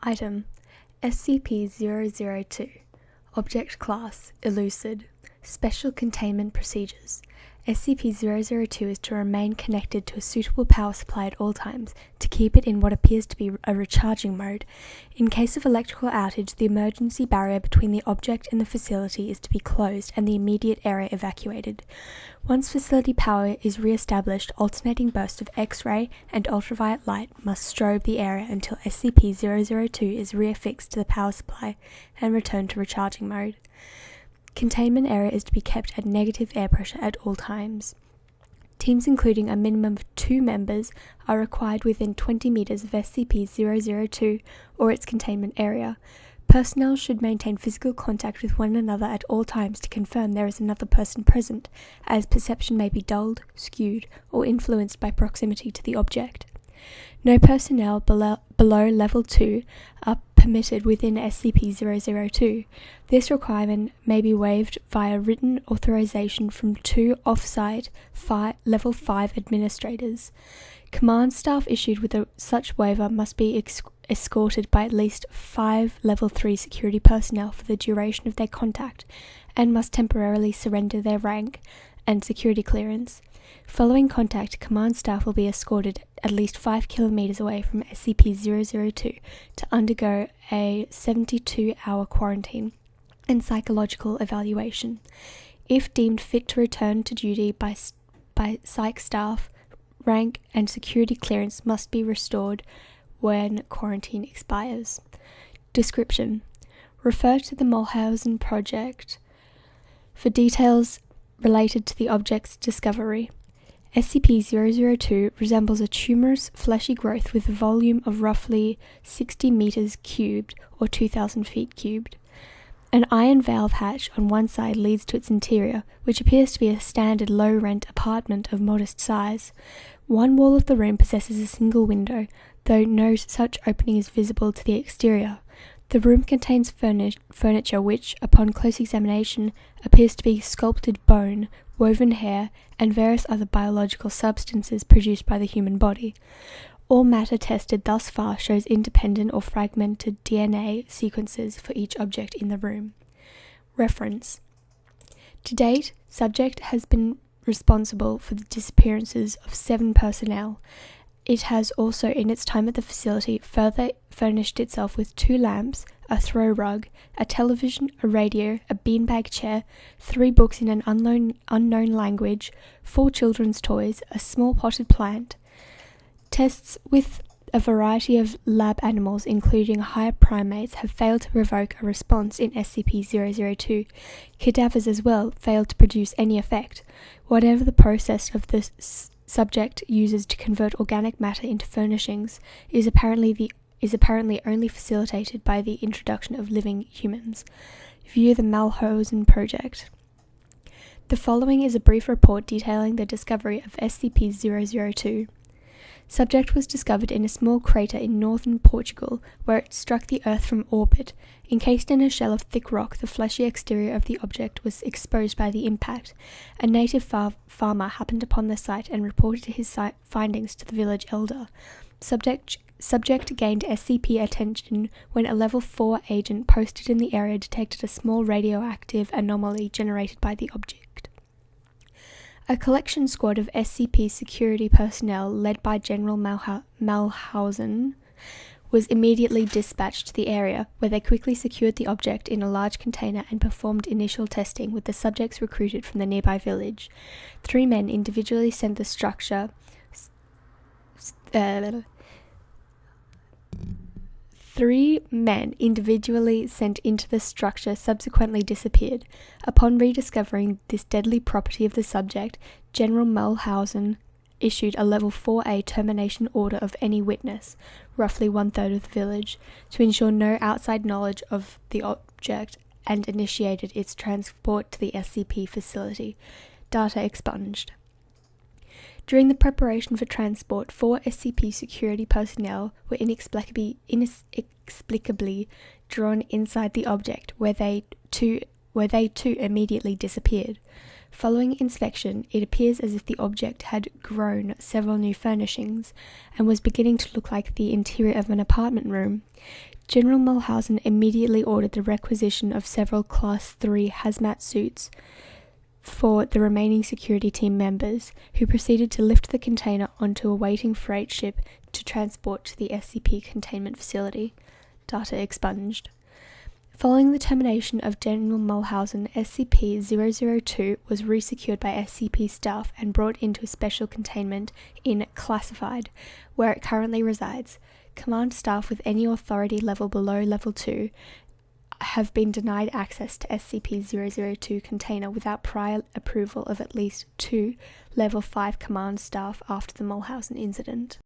Item SCP-002 Object Class Elucid Special Containment Procedures SCP-002 is to remain connected to a suitable power supply at all times, to keep it in what appears to be a recharging mode. In case of electrical outage, the emergency barrier between the object and the facility is to be closed and the immediate area evacuated. Once facility power is re-established, alternating bursts of X-ray and ultraviolet light must strobe the area until SCP-002 is reaffixed to the power supply and returned to recharging mode. Containment area is to be kept at negative air pressure at all times. Teams including a minimum of 2 members are required within 20 meters of SCP-002 or its containment area. Personnel should maintain physical contact with one another at all times to confirm there is another person present, as perception may be dulled, skewed, or influenced by proximity to the object. No personnel below Level 2 are permitted within SCP-002. This requirement may be waived via written authorization from 2 off-site Level 5 administrators. Command staff issued with such waiver must be escorted by at least 5 Level 3 security personnel for the duration of their contact and must temporarily surrender their rank and security clearance. Following contact, command staff will be escorted at least 5 kilometers away from SCP-002 to undergo a 72-hour quarantine and psychological evaluation. If deemed fit to return to duty by psych staff, rank and security clearance must be restored when quarantine expires. Description: refer to the Mulhausen Project for details related to the object's discovery. SCP-002 resembles a tumorous, fleshy growth with a volume of roughly 60 meters cubed or 2,000 feet cubed. An iron valve hatch on one side leads to its interior, which appears to be a standard low-rent apartment of modest size. One wall of the room possesses a single window, though no such opening is visible to the exterior. The room contains furniture which, upon close examination, appears to be sculpted bone, woven hair, and various other biological substances produced by the human body. All matter tested thus far shows independent or fragmented DNA sequences for each object in the room. Reference: to date, subject has been responsible for the disappearances of 7 personnel. It has also, in its time at the facility, further furnished itself with 2 lamps, a throw rug, a television, a radio, a beanbag chair, 3 books in an unknown language, 4 children's toys, a small potted plant. Tests with a variety of lab animals, including higher primates, have failed to provoke a response in SCP-002. Cadavers as well failed to produce any effect. Whatever the process of the subject uses to convert organic matter into furnishings is apparently only facilitated by the introduction of living humans. View the Mulhausen Project. The following is a brief report detailing the discovery of SCP-002. Subject was discovered in a small crater in northern Portugal, where it struck the Earth from orbit. Encased in a shell of thick rock, the fleshy exterior of the object was exposed by the impact. A native farmer happened upon the site and reported his findings to the village elder. Subject gained SCP attention when a Level 4 agent posted in the area detected a small radioactive anomaly generated by the object. A collection squad of SCP security personnel, led by General Mulhausen, was immediately dispatched to the area, where they quickly secured the object in a large container and performed initial testing, with the subjects recruited from the nearby village. 3 men individually sent the structure subsequently disappeared. Upon rediscovering this deadly property of the subject, General Mulhausen issued a Level 4A termination order of any witness, roughly 1/3 of the village, to ensure no outside knowledge of the object, and initiated its transport to the SCP facility. Data expunged. During the preparation for transport, 4 SCP security personnel were inexplicably drawn inside the object, where they too immediately disappeared. Following inspection, it appears as if the object had grown several new furnishings and was beginning to look like the interior of an apartment room. General Mulhausen immediately ordered the requisition of several Class 3 hazmat suits for the remaining security team members, who proceeded to lift the container onto a waiting freight ship to transport to the SCP containment facility. Data expunged. Following the termination of General Mulhausen, SCP-002 was resecured by SCP staff and brought into special containment in Classified, where it currently resides. Command staff with any authority level below Level 2 have been denied access to SCP-002 container without prior approval of at least 2 Level 5 command staff after the Mulhausen incident.